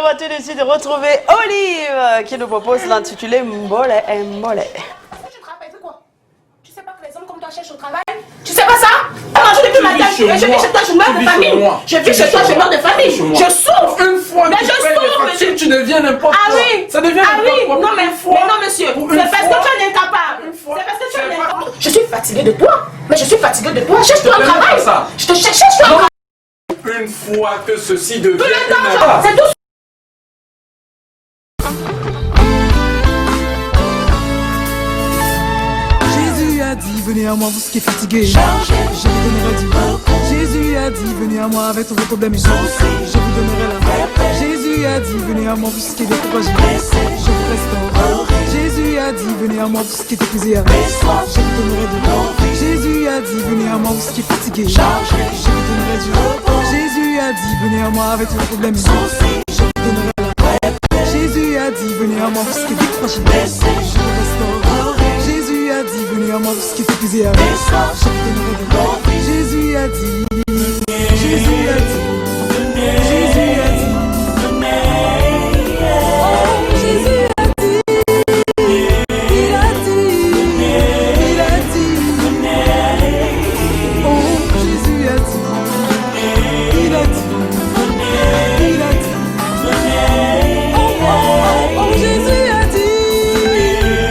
va tout de suite retrouver Olive qui nous propose l'intitulé Mbole Mbole. Tu travailles, c'est quoi? Tu sais pas que les hommes comme toi cherchent au travail? Tu sais pas ça? Alors je depuis matin, je vis chez toi, je meurs de famille. Je vis chez toi, je meurs de famille. Je souffre. Une fois mais que je souffre, monsieur. tu deviens n'importe quoi. Ah oui. Ça devient ah oui. n'importe quoi. Non mais non monsieur, c'est parce que tu es incapable. C'est parce que tu es incapable. Je suis fatiguée de toi. Mais je suis fatiguée de toi. Cherche-toi un travail. Je te cherche-toi un travail. Une fois que ceci devient Tout le temps, c'est tout. Jésus a dit, venez à moi vous qui êtes fatigués, je vous donnerai du repos. Jésus a dit, venez à moi avec tous vos problèmes et soucis, je vous donnerai la paix. Jésus a dit, venez à moi vous qui êtes découragés, je vous restaurerai. Jésus a dit, venez à moi vous qui êtes épuisés, je vous donnerai du repos. Jésus a dit, venez à moi vous qui êtes fatigués, je vous donnerai du repos. Jésus a dit, venez à moi avec tous vos problèmes et soucis, je vous donnerai la paix. Jésus a dit, venez à moi vous qui êtes découragés, je vous restaurerai. Jésus a dit, venez à moi vous qui êtes épuisés, je vous donnerai du repos. Jésus a dit, Jésus a dit, Jésus a dit, oh Jésus a dit, il a dit, il a dit, oh Jésus a dit, il a dit, il a dit, oh oh oh Jésus a dit,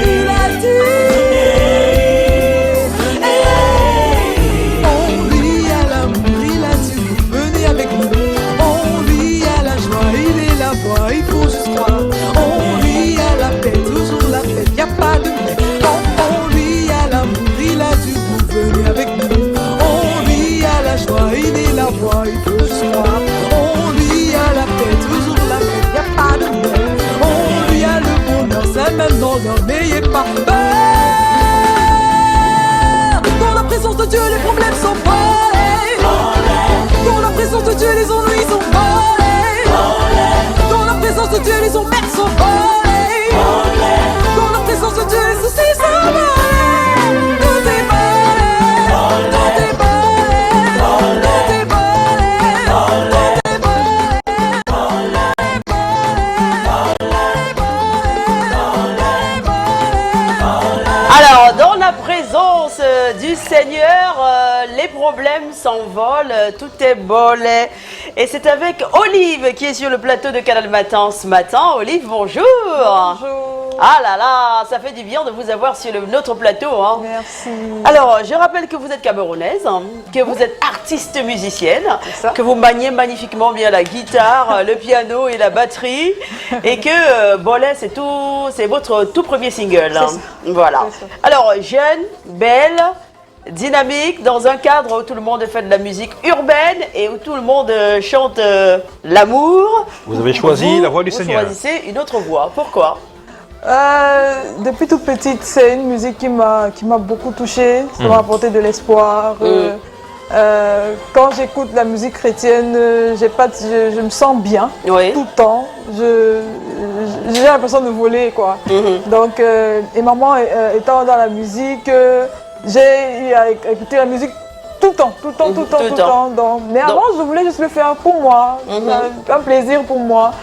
il a dit, on lui a l'amour, il a dit, venez avec nous, on lui a la joie, il est la voix, il faut juste croire, on lui a la paix, toujours la paix, y a pas de mais, on lui a l'amour, il a du goût, venez avec nous, on lui a la joie, il est la voix, il faut juste croire, on lui a la paix, toujours la paix, y a pas de mais, on lui a le bonheur, c'est même dans l'heure, n'ayez pas peur, dans la présence de Dieu, les problèmes sont volés, dans la présence de Dieu, les ennuis sont volés, dans la présence de Dieu, les emmerdes sont volés, dans la présence de Dieu, les soucis sont volés, tout est volé, tout est volé, tout est volé, tout est Alors, dans la présence du Seigneur, les problèmes s'envolent, tout est bolé. Et c'est avec Olive qui est sur le plateau de Canal Matin ce matin. Olive, bonjour. Bonjour. Ah là là, ça fait du bien de vous avoir sur notre plateau. Hein. Merci. Alors, je rappelle que vous êtes camerounaise, hein, que vous êtes artiste musicienne, que vous maniez magnifiquement bien la guitare, le piano et la batterie, et que Bolé, c'est votre tout premier single. Hein. Voilà. Alors, jeune, belle, dynamique, dans un cadre où tout le monde fait de la musique urbaine et où tout le monde chante l'amour. Vous avez choisi la voix du Seigneur. Vous choisissez une autre voix. Pourquoi? Depuis toute petite, c'est une musique qui m'a beaucoup touchée. Ça m'a apporté de l'espoir. Quand j'écoute la musique chrétienne, je me sens bien tout le temps. J'ai l'impression de voler, quoi. Donc, et maman étant dans la musique, j'ai eu à écouter la musique tout le temps. Donc, mais avant, je voulais juste le faire pour moi, un plaisir pour moi.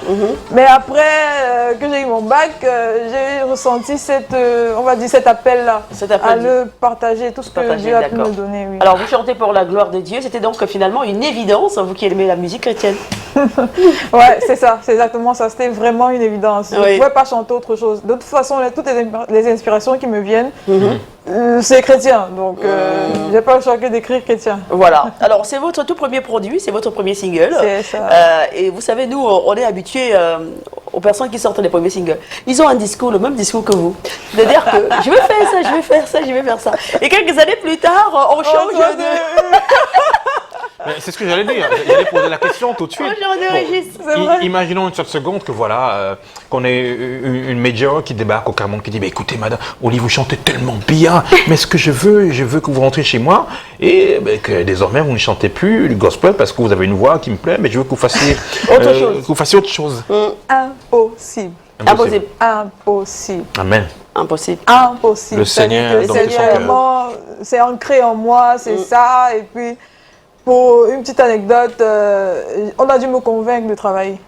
Mais après que j'ai eu mon bac, j'ai ressenti cet appel-là, à le partager, tout ce que Dieu a pu me donner. Oui. Alors, vous chantez pour la gloire de Dieu, c'était donc finalement une évidence, vous qui aimez la musique chrétienne. Ouais, c'est ça, c'est exactement ça, c'était vraiment une évidence. Je ne pouvais pas chanter autre chose. De toute façon, toutes les inspirations qui me viennent, c'est chrétien, donc j'ai pas le choix que d'écrire chrétien. Voilà, alors c'est votre tout premier produit, c'est votre premier single. C'est ça. Et vous savez, nous, on est habitués aux personnes qui sortent les premiers singles. Ils ont un discours, le même discours que vous. De dire que je vais faire ça, je vais faire ça, je vais faire ça. Et quelques années plus tard, on change de... C'est ce que j'allais dire, j'allais poser la question tout de suite. Imaginons une seule seconde que voilà, qu'on ait une major qui débarque au Cameroun qui dit écoutez madame, Olive vous chantez tellement bien, mais ce que je veux que vous rentriez chez moi et que désormais vous ne chantez plus le gospel parce que vous avez une voix qui me plaît, mais je veux que vous fassiez autre chose. Impossible. Impossible. Impossible. Amen. Impossible. Impossible. Le Seigneur, c'est ancré en moi, c'est ça. Et puis, pour une petite anecdote, on a dû me convaincre de travailler.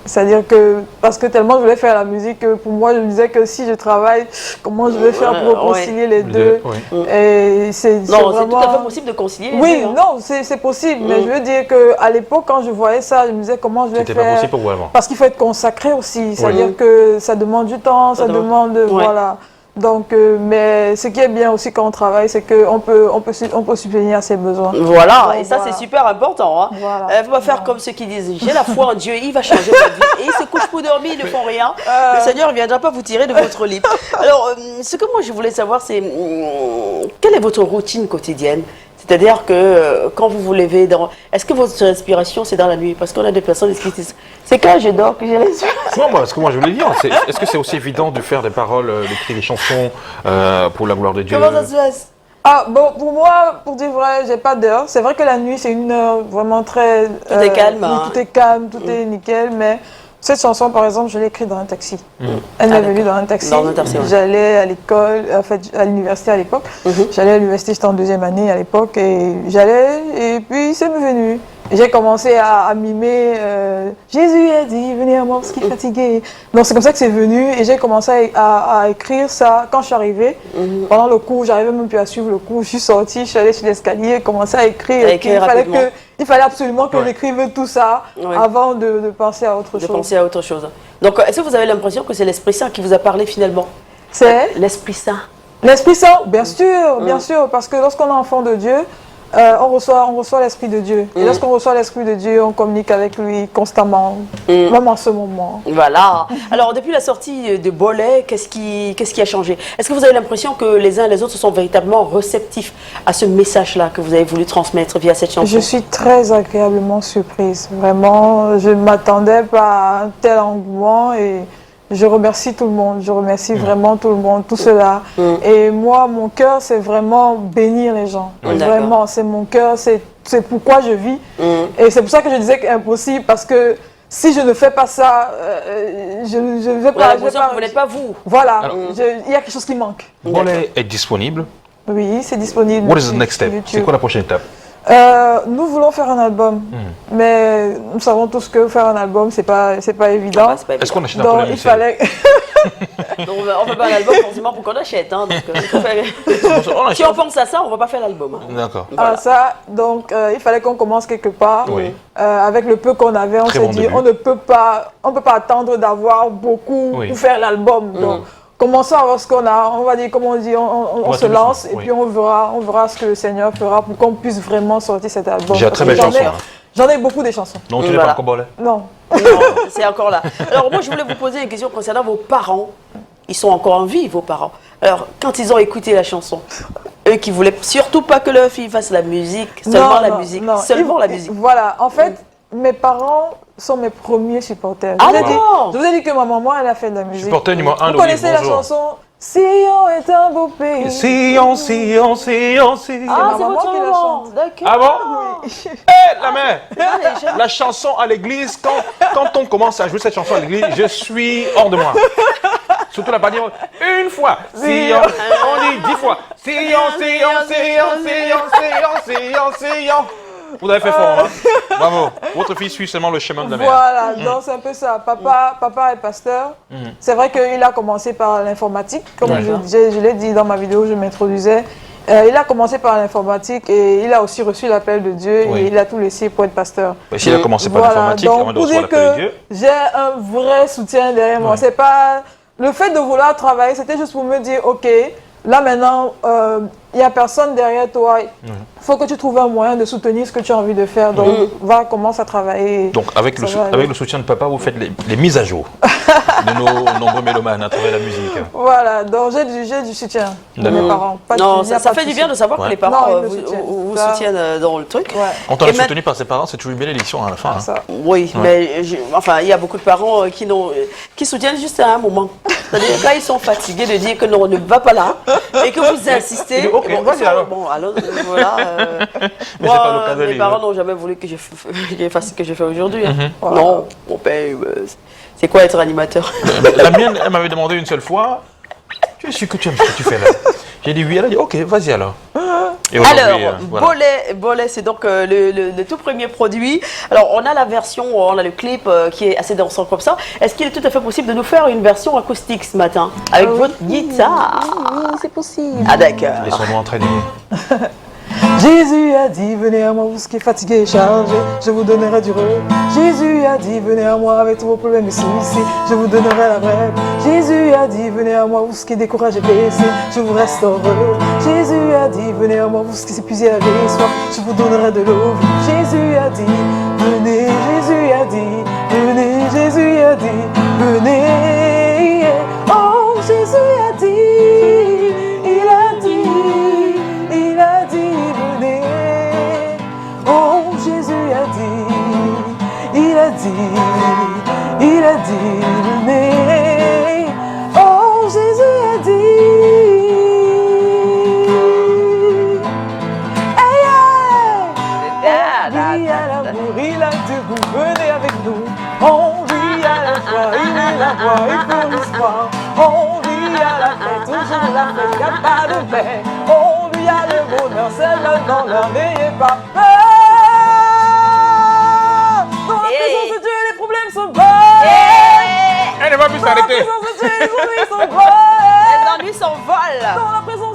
C'est-à-dire que, parce que tellement je voulais faire la musique, que pour moi, je me disais que si je travaille, comment je vais faire pour concilier les deux. Et c'est non, c'est tout à fait possible de concilier les deux. Oui, non, c'est possible. Mais je veux dire qu'à l'époque, quand je voyais ça, je me disais comment je vais faire. C'était pas possible pour vous avant. Parce qu'il faut être consacré aussi. C'est-à-dire que ça demande du temps, ça demande... Voilà. Donc, mais ce qui est bien aussi quand on travaille, c'est qu'on peut subvenir à ses besoins. Voilà, donc, et ça c'est super important. Hein. Voilà. Il ne faut pas faire comme ceux qui disent j'ai la foi en Dieu, il va changer ma vie. Et ils se couchent pour dormir, ils ne font rien. Le Seigneur ne viendra pas vous tirer de votre lit. Alors, ce que moi je voulais savoir, c'est quelle est votre routine quotidienne? C'est-à-dire que quand vous vous levez, est-ce que votre respiration c'est dans la nuit? Parce qu'on a des personnes qui disent c'est quand je dors que j'ai l'inspiration. Non, parce que moi je voulais dire, est-ce que c'est aussi évident de faire des paroles, d'écrire des chansons pour la gloire de Dieu? Comment ça se passe? Ah bon, pour moi, pour dire vrai, j'ai pas d'heure. C'est vrai que la nuit c'est une heure vraiment très... Tout est calme. Oui, tout est calme, tout est nickel, mais... Cette chanson, par exemple, je l'ai écrite dans un taxi. Elle m'est venue dans un taxi. J'allais à l'école, en fait, à l'université à l'époque. J'allais à l'université, j'étais en 2e année à l'époque, et j'allais, et puis c'est venu. J'ai commencé à mimer Jésus a dit, venez à moi parce qu'il est fatigué. Donc c'est comme ça que c'est venu, et j'ai commencé à écrire ça quand je suis arrivée. Pendant le cours, j'arrivais même plus à suivre le cours. Je suis sortie, je suis allée sur l'escalier, commencé à écrire. Il fallait absolument que j'écrive tout ça avant de penser à autre chose. De penser à autre chose. Donc, est-ce que vous avez l'impression que c'est l'Esprit Saint qui vous a parlé finalement? C'est l'Esprit Saint. L'Esprit Saint, bien sûr, parce que lorsqu'on est enfant de Dieu, on reçoit l'Esprit de Dieu. Et lorsqu'on reçoit l'Esprit de Dieu, on communique avec lui constamment, même en ce moment. Voilà. Alors, depuis la sortie de Bolet, qu'est-ce qui a changé? Est-ce que vous avez l'impression que les uns et les autres sont véritablement réceptifs à ce message-là que vous avez voulu transmettre via cette chanson? Je suis très agréablement surprise. Vraiment, je ne m'attendais pas à un tel engouement et... Je remercie tout le monde, je remercie vraiment tout le monde, tout cela. Et moi, mon cœur, c'est vraiment bénir les gens. Vraiment, c'est mon cœur, c'est pourquoi je vis. Et c'est pour ça que je disais qu'impossible, parce que si je ne fais pas ça, je ne vais pas... Vous n'êtes pas vous. Voilà, il y a quelque chose qui manque. Bolet est disponible. Oui, c'est disponible. What is the next step? C'est quoi la prochaine étape? Nous voulons faire un album, mais nous savons tous que faire un album, c'est pas évident. Est-ce qu'on achète un peu la musique? Donc, on ne fait pas un album forcément pour qu'on achète. Hein, si on pense à ça, on ne va pas faire l'album. Hein. D'accord. Voilà. Donc, il fallait qu'on commence quelque part. Avec le peu qu'on avait, on s'est dit, on ne peut pas attendre d'avoir beaucoup pour faire l'album. Commençons à voir ce qu'on a, on va dire, comme on dit, on se lance et puis on verra ce que le Seigneur fera pour qu'on puisse vraiment sortir cet album. J'ai une très belle chanson. J'en ai beaucoup des chansons. Donc tu n'es pas encore Bolet? Non. C'est encore là. Alors moi je voulais vous poser une question concernant vos parents. Ils sont encore en vie, vos parents. Alors quand ils ont écouté la chanson, eux qui voulaient surtout pas que leur fille fasse la musique, seulement la musique. Voilà, en fait, mes parents sont mes premiers supporters. Je vous ai dit que ma maman, elle a fait de la musique. Supporter numéro 1 de Vous connaissez la chanson Sion est un beau pays. Sion, Sion, Sion, Sion. Ah, c'est votre maman. D'accord. Ah bon? Oui. La mère, la chanson à l'église, quand on commence à jouer cette chanson à l'église, je suis hors de moi. Surtout la bannière, une fois, Sion, on dit 10 fois, Sion, Sion, Sion, Sion, Sion, Sion, Sion. Vous avez fait fort, hein? Bravo. Votre fils suit seulement le chemin de la mer. Voilà, donc c'est un peu ça. Papa est pasteur. C'est vrai qu'il a commencé par l'informatique, comme je l'ai dit dans ma vidéo, je m'introduisais. Il a commencé par l'informatique et il a aussi reçu l'appel de Dieu et il a tout laissé pour être pasteur. S'il a commencé par l'informatique, avant de recevoir l'appel de Dieu. J'ai un vrai soutien derrière moi. C'est pas le fait de vouloir travailler, c'était juste pour me dire, ok, là maintenant, il n'y a personne derrière toi. Il faut que tu trouves un moyen de soutenir ce que tu as envie de faire. Donc, commence à travailler. Donc, avec le soutien de papa, vous faites les mises à jour de nos nombreux mélomanes à travers la musique. Voilà, donc j'ai du soutien de mes parents. Ça fait du bien de savoir que les parents vous soutiennent dans le truc. Quand on est soutenu par ses parents, c'est toujours une belle élection à la fin. Oui, mais il y a beaucoup de parents qui soutiennent juste à un moment. C'est-à-dire quand ils sont fatigués de dire que non, on ne va pas là et que vous insistez. Bon, alors voilà. Moi, mes parents n'ont jamais voulu que je fasse ce que je fais aujourd'hui. Non, mon père, c'est quoi être animateur? La mienne, elle m'avait demandé une seule fois, tu es sûr que tu aimes ce que tu fais là? J'ai dit oui, elle a dit ok, vas-y alors. Et aujourd'hui, Alors, voilà. Bolet, c'est donc le tout premier produit. Alors, on a la version, on a le clip qui est assez dansant comme ça. Est-ce qu'il est tout à fait possible de nous faire une version acoustique ce matin avec votre guitare? Oui, c'est possible. Ah d'accord. Laissons-nous entraîner. Jésus a dit, venez à moi, vous qui êtes fatigué et chargé, je vous donnerai du repos. Jésus a dit, venez à moi avec tous vos problèmes et soucis, je vous donnerai la vraie. Jésus a dit, venez à moi, vous qui êtes découragé et blessé, je vous restaurerai. Jésus a dit, venez à moi, vous qui êtes épuisé à soif, je vous donnerai de l'eau. Jésus a dit, venez, Jésus a dit, venez, Jésus a dit, venez. Oh, Jésus a dit, il a dit, il a dit, venez. Oh, Jésus a dit, il a dit, il a dit, venez. Oh, Jésus a dit. Hey, hey. Lui à l'amour, il a du goût, venez avec nous. On lui à la foi, il est la voix, il faut l'espoir. On lui à la fête, toujours la fête, y'a pas de paix. On lui a le bonheur, c'est le bonheur, n'ayez pas peur. Dans la présence de Dieu, les problèmes sont bas. Elle ne va plus Dans la s'arrêter. présence de Dieu, les ennuis sont bas. Les ennuis s'envolent. Dans la présence